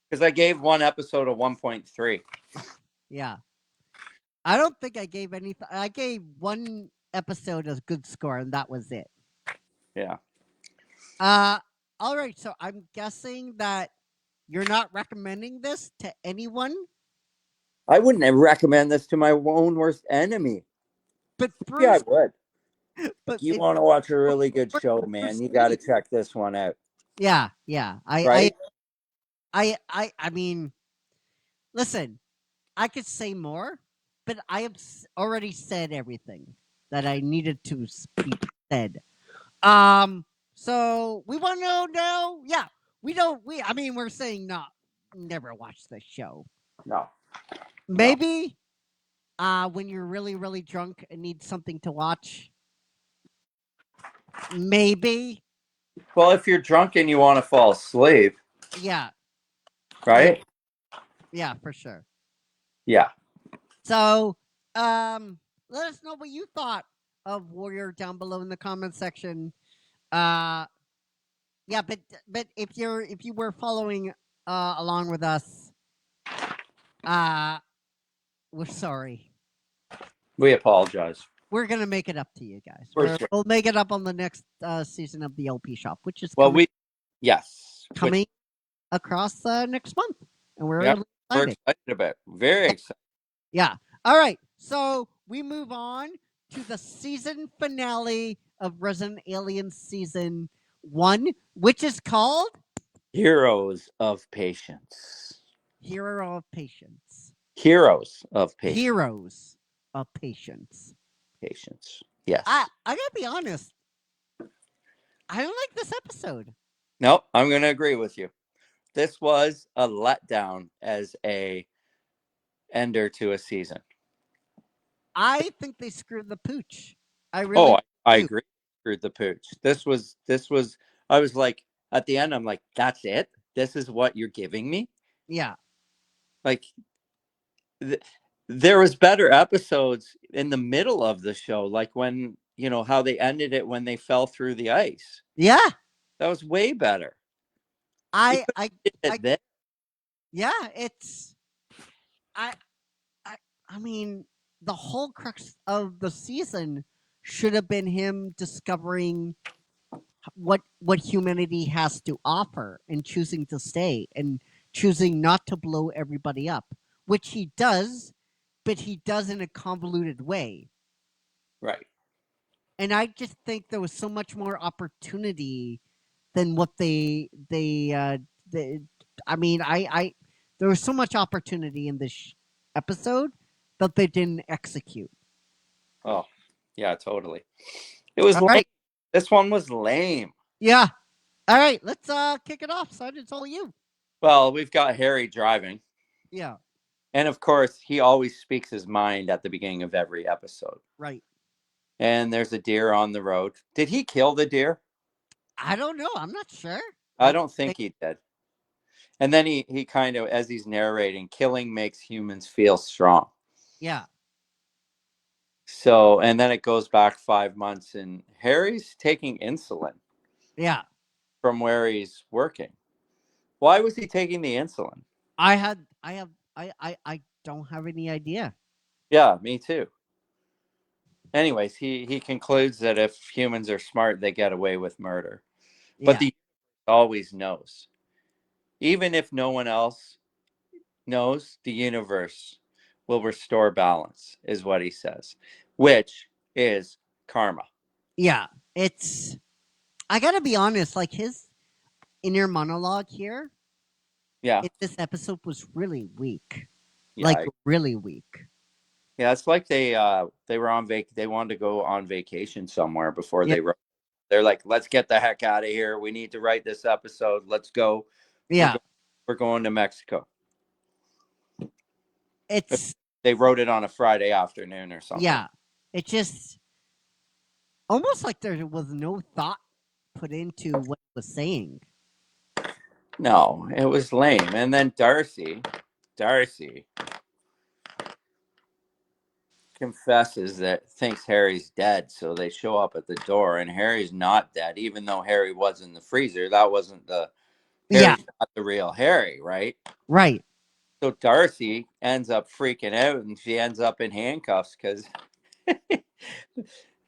Speaker 2: Because I gave one episode a 1.3.
Speaker 1: Yeah. I don't think I gave anything. I gave one episode a good score and that was it.
Speaker 2: Yeah.
Speaker 1: All right, so I'm guessing that you're not recommending this to anyone.
Speaker 2: I wouldn't recommend this to my own worst enemy.
Speaker 1: But
Speaker 2: Yeah, I
Speaker 1: Bruce,
Speaker 2: would.
Speaker 1: but
Speaker 2: You
Speaker 1: it-
Speaker 2: want to watch a really good
Speaker 1: Bruce-
Speaker 2: show,
Speaker 1: Bruce
Speaker 2: man? You got to
Speaker 1: Lee.
Speaker 2: check this one out.
Speaker 1: Yeah.
Speaker 2: Right?
Speaker 1: I mean, listen, I could say more, but I have already said everything that I needed to be said. So we want to know now. Yeah, we don't. I mean, we're saying never watch this show.
Speaker 2: No.
Speaker 1: Maybe, when you're really, really drunk and need something to watch. Maybe.
Speaker 2: Well, if you're drunk and you want to fall asleep,
Speaker 1: Yeah.
Speaker 2: right?
Speaker 1: Yeah, for sure.
Speaker 2: Yeah.
Speaker 1: So, let us know what you thought of Warrior down below in the comment section. Yeah, but if you were following along with us, we're sorry.
Speaker 2: We apologize.
Speaker 1: We're gonna make it up to you guys.
Speaker 2: For sure.
Speaker 1: We'll make it up on the next season of the LP Shop, which is
Speaker 2: Well, yes.
Speaker 1: coming across next month, and we're
Speaker 2: Yep,
Speaker 1: really
Speaker 2: we're
Speaker 1: excited.
Speaker 2: excited about it. Very excited.
Speaker 1: Yeah. All right. So we move on to the season finale of Resident Alien Season 1, which is called
Speaker 2: Heroes of Patience.
Speaker 1: Hero of Patience.
Speaker 2: Heroes of Patience.
Speaker 1: Heroes of Patience.
Speaker 2: Patience. Yes.
Speaker 1: I gotta be honest. I don't like this episode.
Speaker 2: No, I'm going to agree with you. this was a letdown as a ender to a season.
Speaker 1: I think they screwed the pooch. I
Speaker 2: Oh,
Speaker 1: really
Speaker 2: I
Speaker 1: do.
Speaker 2: agree. Screwed the pooch. This was. I was like, at the end, I'm like, that's it. This is what you're giving me.
Speaker 1: Yeah.
Speaker 2: Like, there was better episodes in the middle of the show, like when how they ended it when they fell through the ice.
Speaker 1: Yeah.
Speaker 2: That was way better. You
Speaker 1: I
Speaker 2: could
Speaker 1: I
Speaker 2: have did
Speaker 1: I
Speaker 2: it then.
Speaker 1: yeah, it's I I I mean, the whole crux of the season should have been him discovering what humanity has to offer and choosing to stay and choosing not to blow everybody up, which he does, but he does in a convoluted way.
Speaker 2: Right.
Speaker 1: And I just think there was so much more opportunity than what they I mean, I there was so much opportunity in this episode that they didn't execute.
Speaker 2: Oh, yeah, totally. It was
Speaker 1: All
Speaker 2: lame.
Speaker 1: right.
Speaker 2: This one was lame.
Speaker 1: Yeah. All right, let's kick it off, son. It's all you.
Speaker 2: Well, we've got Harry driving.
Speaker 1: Yeah.
Speaker 2: And of course, he always speaks his mind at the beginning of every episode.
Speaker 1: Right.
Speaker 2: And there's a deer on the road. Did he kill the deer?
Speaker 1: I don't know. I'm not sure.
Speaker 2: I don't think he did. And then he kind of, as he's narrating, killing makes humans feel strong.
Speaker 1: Yeah.
Speaker 2: So, and then it goes back 5 months, and Harry's taking insulin
Speaker 1: Yeah.
Speaker 2: from where he's working. Why was he taking the insulin?
Speaker 1: I don't have any idea.
Speaker 2: Yeah, me too. Anyways, he concludes that if humans are smart, they get away with murder. But
Speaker 1: Yeah.
Speaker 2: the always knows. Even if no one else knows, the universe will restore balance, is what he says, which is karma.
Speaker 1: Yeah. It's I got to be honest, like his inner monologue here
Speaker 2: Yeah.
Speaker 1: in this episode was really weak.
Speaker 2: Yeah.
Speaker 1: Like really weak.
Speaker 2: Yeah, it's like they were on they wanted to go on vacation somewhere before
Speaker 1: Yeah.
Speaker 2: they wrote. They're like, let's get the heck out of here. We need to write this episode. Let's go.
Speaker 1: Yeah.
Speaker 2: We're going to Mexico.
Speaker 1: It's
Speaker 2: They wrote it on a Friday afternoon or something.
Speaker 1: yeah. It just almost like there was no thought put into what it was saying.
Speaker 2: No, it was lame. And then Darcy confesses that thinks Harry's dead, so they show up at the door, and Harry's not dead, even though Harry was in the freezer. That wasn't Harry's not the real Harry, right?
Speaker 1: Right.
Speaker 2: So Darcy ends up freaking out, and she ends up in handcuffs because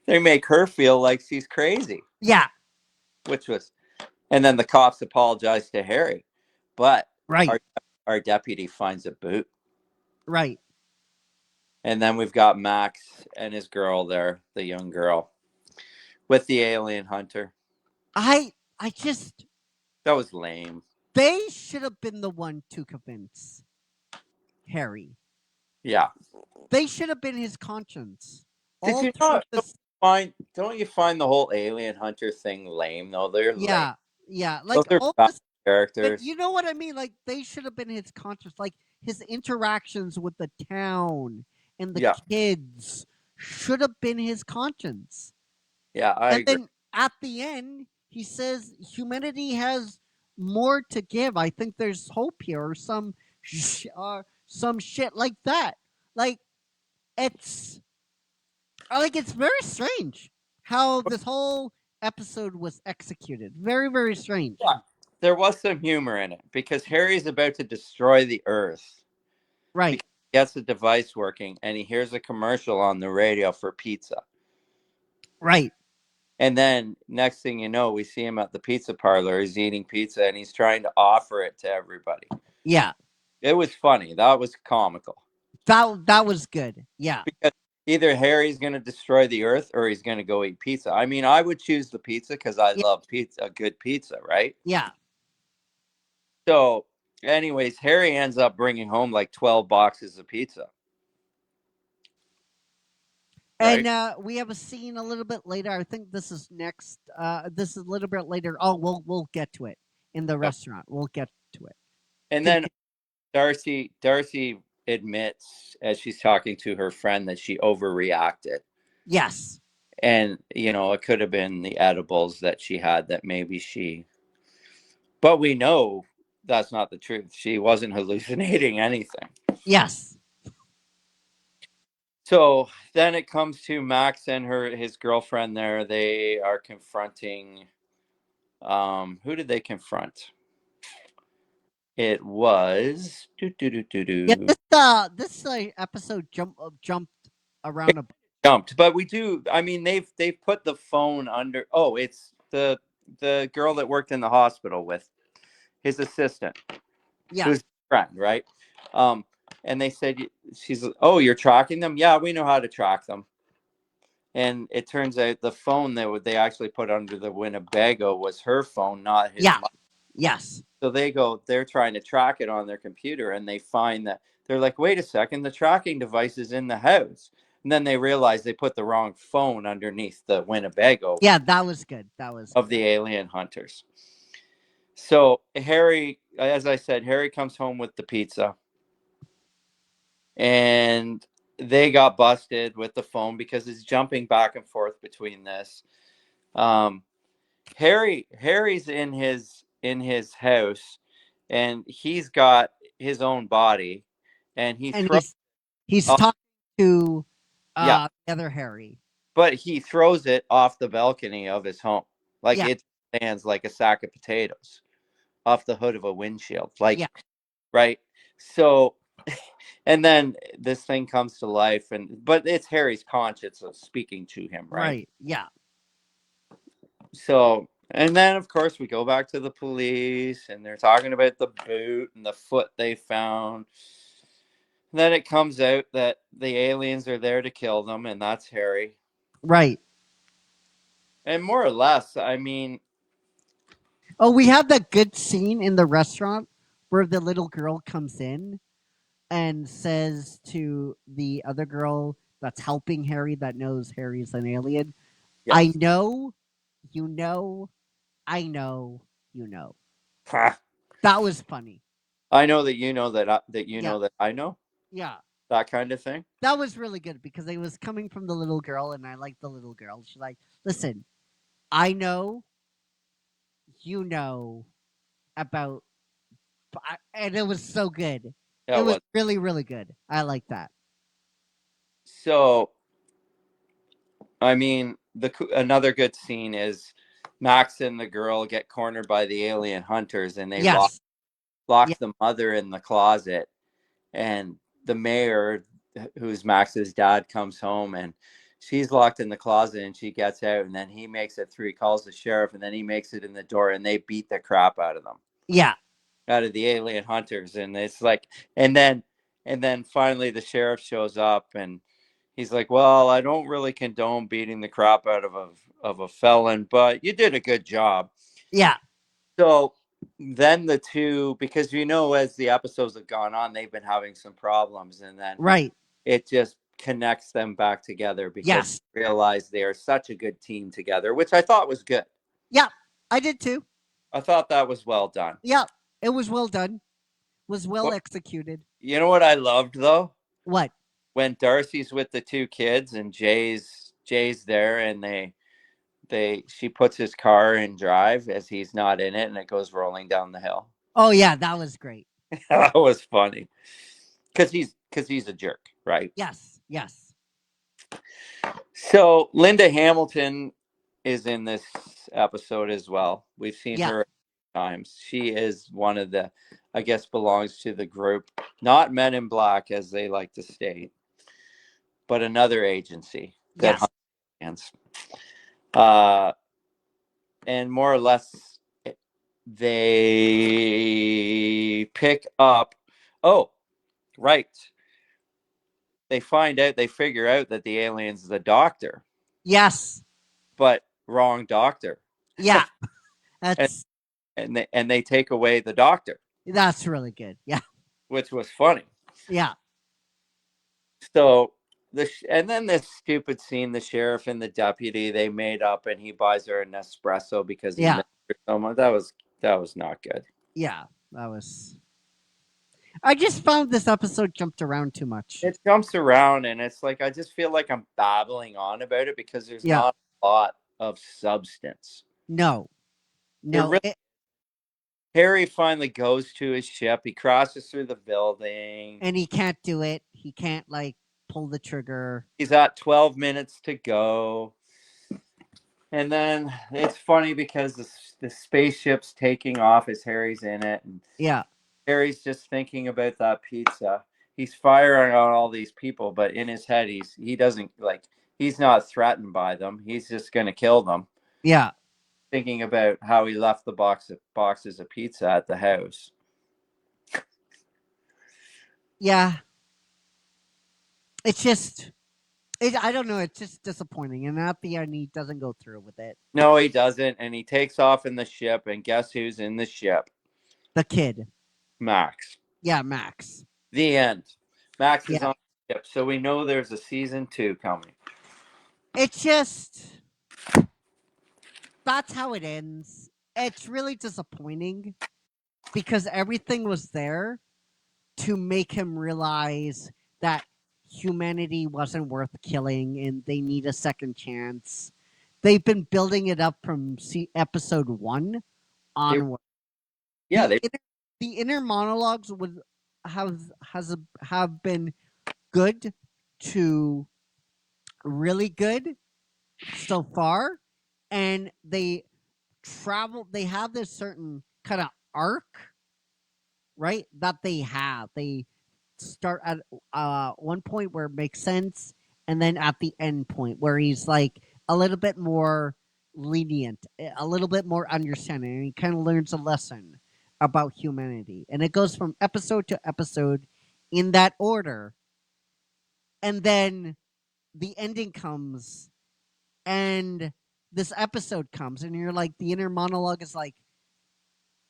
Speaker 2: they make her feel like she's crazy.
Speaker 1: Yeah.
Speaker 2: And then the cops apologize to Harry, but
Speaker 1: right.
Speaker 2: Our deputy finds a boot.
Speaker 1: Right.
Speaker 2: And then we've got Max and his girl there, the young girl, with the alien hunter.
Speaker 1: I
Speaker 2: that was lame.
Speaker 1: They should have been the one to convince Harry.
Speaker 2: Yeah.
Speaker 1: They should have been his conscience.
Speaker 2: Did you not don't you find the whole alien hunter thing lame though? They're lame.
Speaker 1: Yeah. Like
Speaker 2: those are
Speaker 1: all
Speaker 2: bad characters.
Speaker 1: But you know what I mean? Like they should have been his conscience. Like his interactions with the town and the kids should have been his conscience.
Speaker 2: Yeah, I agree.
Speaker 1: Then at the end, he says humanity has more to give. I think there's hope here, or some shit like that. Like it's very strange how this whole episode was executed. Very, very strange.
Speaker 2: Yeah, there was some humor in it because Harry's about to destroy the Earth.
Speaker 1: Right.
Speaker 2: He gets the device working and he hears a commercial on the radio for pizza.
Speaker 1: Right.
Speaker 2: And then next thing you know, we see him at the pizza parlor. He's eating pizza and he's trying to offer it to everybody.
Speaker 1: Yeah.
Speaker 2: It was funny. That was comical.
Speaker 1: That was good. Yeah.
Speaker 2: Because either Harry's going to destroy the Earth or he's going to go eat pizza. I mean, I would choose the pizza because I love pizza, good pizza, right?
Speaker 1: Yeah.
Speaker 2: So, anyways, Harry ends up bringing home like 12 boxes of pizza.
Speaker 1: Right? And we have a scene a little bit later. I think this is next. This is a little bit later. Oh, we'll get to it in the restaurant. We'll get to it.
Speaker 2: And then Darcy admits, as she's talking to her friend, that she overreacted.
Speaker 1: Yes.
Speaker 2: And, it could have been the edibles that she had that maybe but we know that's not the truth. She wasn't hallucinating anything.
Speaker 1: Yes.
Speaker 2: So then it comes to Max and his girlfriend there. They are confronting, who did they confront? It was
Speaker 1: Yeah, this episode jumped around a
Speaker 2: jumped, but we do. I mean, they've put the phone under. Oh, it's the girl that worked in the hospital with his assistant,
Speaker 1: yeah.
Speaker 2: who's a friend, right? And they said oh, you're tracking them? Yeah, we know how to track them. And it turns out the phone that they actually put under the Winnebago was her phone, not his.
Speaker 1: Yeah.
Speaker 2: Mom.
Speaker 1: Yes.
Speaker 2: So they're trying to track it on their computer, and they find that they're like, wait a second, the tracking device is in the house. And then they realize they put the wrong phone underneath the Winnebago
Speaker 1: Yeah, that was good. That was
Speaker 2: of
Speaker 1: good.
Speaker 2: the alien hunters. So Harry, as I said, Harry comes home with the pizza, and they got busted with the phone because it's jumping back and forth between this. Harry's in his house, and he's got his own body, and he
Speaker 1: And
Speaker 2: throws
Speaker 1: he's
Speaker 2: off,
Speaker 1: talking to
Speaker 2: yeah,
Speaker 1: the other Harry.
Speaker 2: but he throws it off the balcony of his home, like
Speaker 1: Yeah.
Speaker 2: it stands like a sack of potatoes off the hood of a windshield,
Speaker 1: Yeah.
Speaker 2: right. So, and then this thing comes to life, but it's Harry's conscience of speaking to him, right?
Speaker 1: Right. Yeah.
Speaker 2: So, and then of course we go back to the police, and they're talking about the boot and the foot they found. And then it comes out that the aliens are there to kill them, and that's Harry.
Speaker 1: Right.
Speaker 2: And more or less, I mean,
Speaker 1: Oh, we have that good scene in the restaurant where the little girl comes in and says to the other girl that's helping Harry, that knows Harry's an alien,
Speaker 2: yes.
Speaker 1: I know, you know, I know, you know. That was funny.
Speaker 2: I know that you know that you
Speaker 1: Yeah.
Speaker 2: know that I know,
Speaker 1: Yeah.
Speaker 2: that kind of thing.
Speaker 1: That was really good because it was coming from the little girl, and I like the little girl. She's like, listen, I know, you know about, and it was so good.
Speaker 2: Yeah,
Speaker 1: It
Speaker 2: it
Speaker 1: was
Speaker 2: was.
Speaker 1: really, really good. I like that.
Speaker 2: So, I mean, another good scene is Max and the girl get cornered by the alien hunters, and they
Speaker 1: Yes.
Speaker 2: lock
Speaker 1: Yeah.
Speaker 2: the mother in the closet, and the mayor, who's Max's dad, comes home, and she's locked in the closet, and she gets out, and then he makes it through. He calls the sheriff, and then he makes it in the door, and they beat the crap out of them,
Speaker 1: Yeah.
Speaker 2: out of the alien hunters. And it's like, and then finally the sheriff shows up, and he's like, well, I don't really condone beating the crap out of a felon, but you did a good job.
Speaker 1: Yeah.
Speaker 2: So then the two, because as the episodes have gone on, they've been having some problems, and then
Speaker 1: Right.
Speaker 2: it just connects them back together because
Speaker 1: Yes.
Speaker 2: they realize they are such a good team together, which I thought was good.
Speaker 1: Yeah. I did too.
Speaker 2: I thought that was well done.
Speaker 1: Yeah. It was well done. Was well
Speaker 2: What,
Speaker 1: executed.
Speaker 2: you know what I loved though?
Speaker 1: What?
Speaker 2: When Darcy's with the two kids and Jay's there, and she puts his car in drive as he's not in it, and it goes rolling down the hill.
Speaker 1: Oh yeah, that was great.
Speaker 2: That was funny because he's a jerk, right?
Speaker 1: Yes. Yes.
Speaker 2: So Linda Hamilton is in this episode as well. We've seen
Speaker 1: Yeah.
Speaker 2: her times. She is one of the, I guess, belongs to the group, not Men in Black as they like to state, but another agency that
Speaker 1: Yes.
Speaker 2: hunts aliens. And more or less, they pick up. Oh, right. They figure out that the alien's the doctor,
Speaker 1: Yes.
Speaker 2: but wrong doctor.
Speaker 1: Yeah.
Speaker 2: and
Speaker 1: That's
Speaker 2: they take away the doctor,
Speaker 1: that's really good. Yeah.
Speaker 2: which was funny.
Speaker 1: Yeah.
Speaker 2: So and then this stupid scene, the sheriff and the deputy, they made up, and he buys her an espresso because he
Speaker 1: Yeah.
Speaker 2: missed her so much. That was not good.
Speaker 1: Yeah. that was. I just found this episode jumped around too much.
Speaker 2: It jumps around, and it's like I just feel like I'm babbling on about it because there's
Speaker 1: Yeah.
Speaker 2: not a lot of substance.
Speaker 1: No,
Speaker 2: There
Speaker 1: no,
Speaker 2: really- Harry finally goes to his ship. He crosses through the building.
Speaker 1: and he can't do it. He can't like pull the trigger.
Speaker 2: He's at 12 minutes to go. And then it's funny because the spaceship's taking off as Harry's in it. And
Speaker 1: Yeah,
Speaker 2: Harry's just thinking about that pizza. He's firing on all these people, but in his head, he doesn't like. He's not threatened by them. He's just going to kill them.
Speaker 1: yeah,
Speaker 2: Thinking about how he left the boxes of pizza at the house.
Speaker 1: yeah. It's just, I don't know. It's just disappointing, and at the end, he doesn't go through with it.
Speaker 2: No, he doesn't, and he takes off in the ship. And guess who's in the ship?
Speaker 1: The kid.
Speaker 2: Max.
Speaker 1: Yeah, Max.
Speaker 2: The end. Max is
Speaker 1: Yeah.
Speaker 2: on the ship, so we know there's a season 2 coming.
Speaker 1: It's just that's how it ends. It's really disappointing because everything was there to make him realize that humanity wasn't worth killing and they need a second chance. They've been building it up from episode 1 onward.
Speaker 2: Yeah,
Speaker 1: the inner monologues would have been good to really good so far, and they have this certain kind of arc, right, that they start at one point where it makes sense, and then at the end point where he's like a little bit more lenient, a little bit more understanding, and he kind of learns a lesson about humanity, and it goes from episode to episode in that order, and then the ending comes and this episode comes and you're like, the inner monologue is like,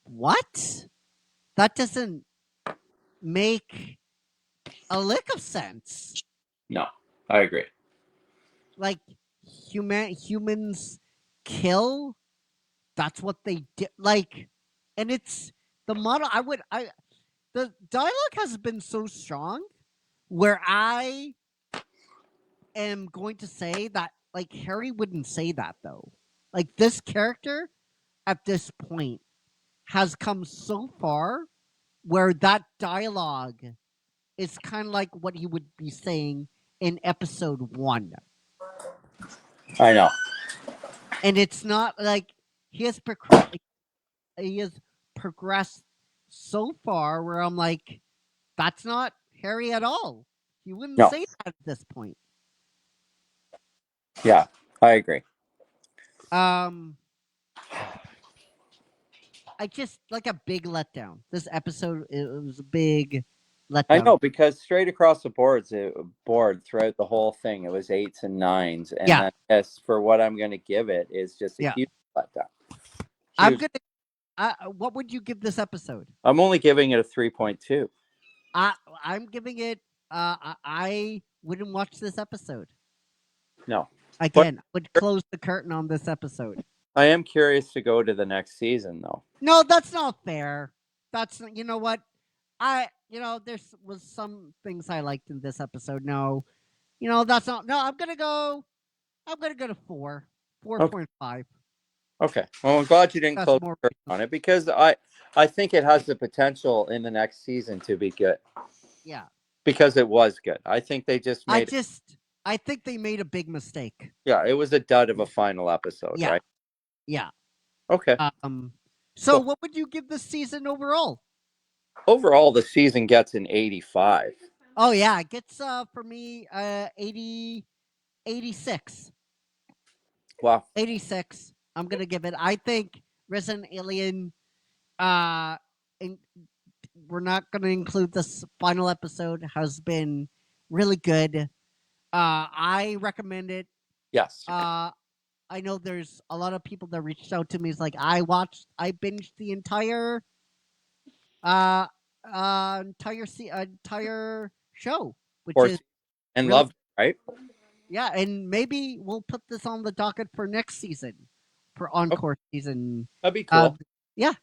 Speaker 1: what? That doesn't make a lick of sense.
Speaker 2: No, I agree.
Speaker 1: Like, humans kill, that's what they did. Like, and it's the model. The dialogue has been so strong where I am going to say that, like, Harry wouldn't say that though. Like, this character at this point has come so far where that dialogue is kind of like what he would be saying in episode 1.
Speaker 2: I know.
Speaker 1: And it's not like he has progressed so far where I'm like, that's not Harry at all. He wouldn't
Speaker 2: No.
Speaker 1: say that at this point.
Speaker 2: Yeah, I agree.
Speaker 1: I just like a big letdown. This episode, it was a big letdown.
Speaker 2: I know, because straight across the board throughout the whole thing, it was 8s and 9s, and
Speaker 1: Yeah.
Speaker 2: as for what I'm going to give it is just a
Speaker 1: Yeah.
Speaker 2: huge letdown.
Speaker 1: I'm
Speaker 2: Huge.
Speaker 1: gonna. What would you give this episode?
Speaker 2: I'm only giving it a 3.2.
Speaker 1: I'm giving it. I wouldn't watch this episode
Speaker 2: No,
Speaker 1: again. I would close the curtain on this episode.
Speaker 2: I am curious to go to the next season, though.
Speaker 1: No, that's not fair. That's, you know what? There was some things I liked in this episode. No, that's not. No, I'm gonna go to 4.5.
Speaker 2: Okay. Well, I'm glad you didn't
Speaker 1: That's
Speaker 2: close
Speaker 1: more
Speaker 2: the curtain on it, because I think it has the potential in the next season to be good,
Speaker 1: Yeah,
Speaker 2: because it was good. I think they just made
Speaker 1: I think they made a big mistake.
Speaker 2: Yeah, it was a dud of a final episode,
Speaker 1: Yeah.
Speaker 2: right?
Speaker 1: Yeah.
Speaker 2: Okay.
Speaker 1: So
Speaker 2: Cool.
Speaker 1: what would you give this season overall?
Speaker 2: Overall, the season gets an 85.
Speaker 1: Oh yeah, it gets for me 86.
Speaker 2: Wow.
Speaker 1: 86. I'm gonna give it. I think Resident Alien. We're not gonna include this final episode. Has been really good. I recommend it.
Speaker 2: Yes.
Speaker 1: I know there's a lot of people that reached out to me. It's like I binged the entire entire show, which is
Speaker 2: and
Speaker 1: really-
Speaker 2: loved it, right?
Speaker 1: yeah, and maybe we'll put this on the docket for next season, for encore season.
Speaker 2: That'd be cool.
Speaker 1: Yeah.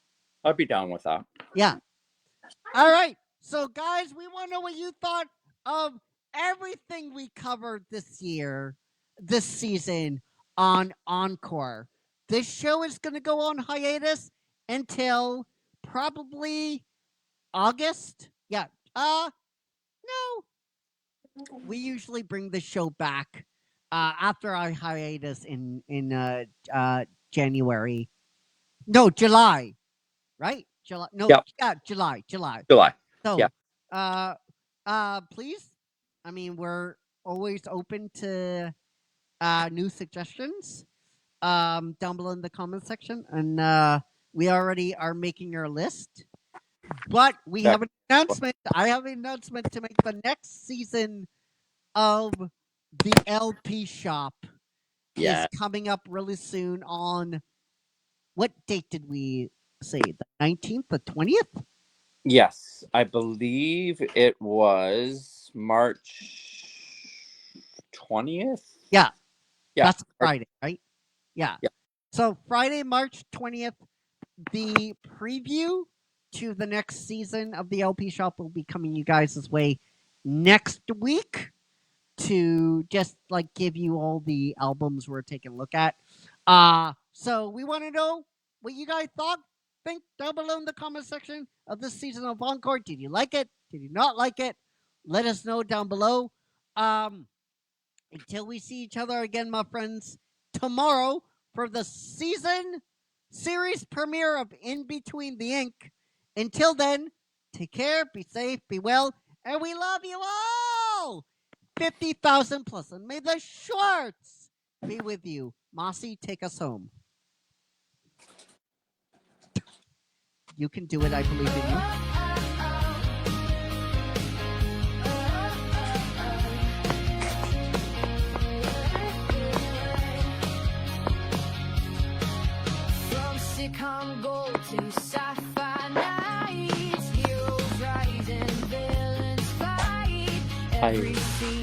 Speaker 2: I'd be down with that.
Speaker 1: Yeah, All right. So, guys, we want to know what you thought of everything we covered this season on Encore. This show is going to go on hiatus until probably August. Yeah. No. We usually bring the show back after our hiatus in January. No, July. Right? July. No,
Speaker 2: Yep.
Speaker 1: yeah, July.
Speaker 2: July.
Speaker 1: So,
Speaker 2: Yeah.
Speaker 1: please. I mean, we're always open to new suggestions down below in the comment section, and we already are making our list. But we have an announcement. I have an announcement to make. The next season of the LP Shop
Speaker 2: Yeah.
Speaker 1: is coming up really soon. On what date did we say? The 19th, the 20th?
Speaker 2: Yes, I believe it was March 20th.
Speaker 1: Yeah.
Speaker 2: Yeah.
Speaker 1: That's Friday, right? Yeah.
Speaker 2: Yeah.
Speaker 1: So Friday, March 20th, the preview to the next season of the LP Shop will be coming you guys' way next week to just like give you all the albums we're taking a look at. So we want to know what you guys think down below in the comment section of this season of Encore. Did you like it? Did you not like it? Let us know down below. Until we see each other again, my friends, tomorrow for the series premiere of In Between the Ink. Until then, take care, be safe, be well, and we love you all! 50,000 plus, and may the shorts be with you. Mossy, take us home. You can do it, I believe in you.
Speaker 9: From sitcom gold to sci-fi nights, heroes rise and villains fight. Every scene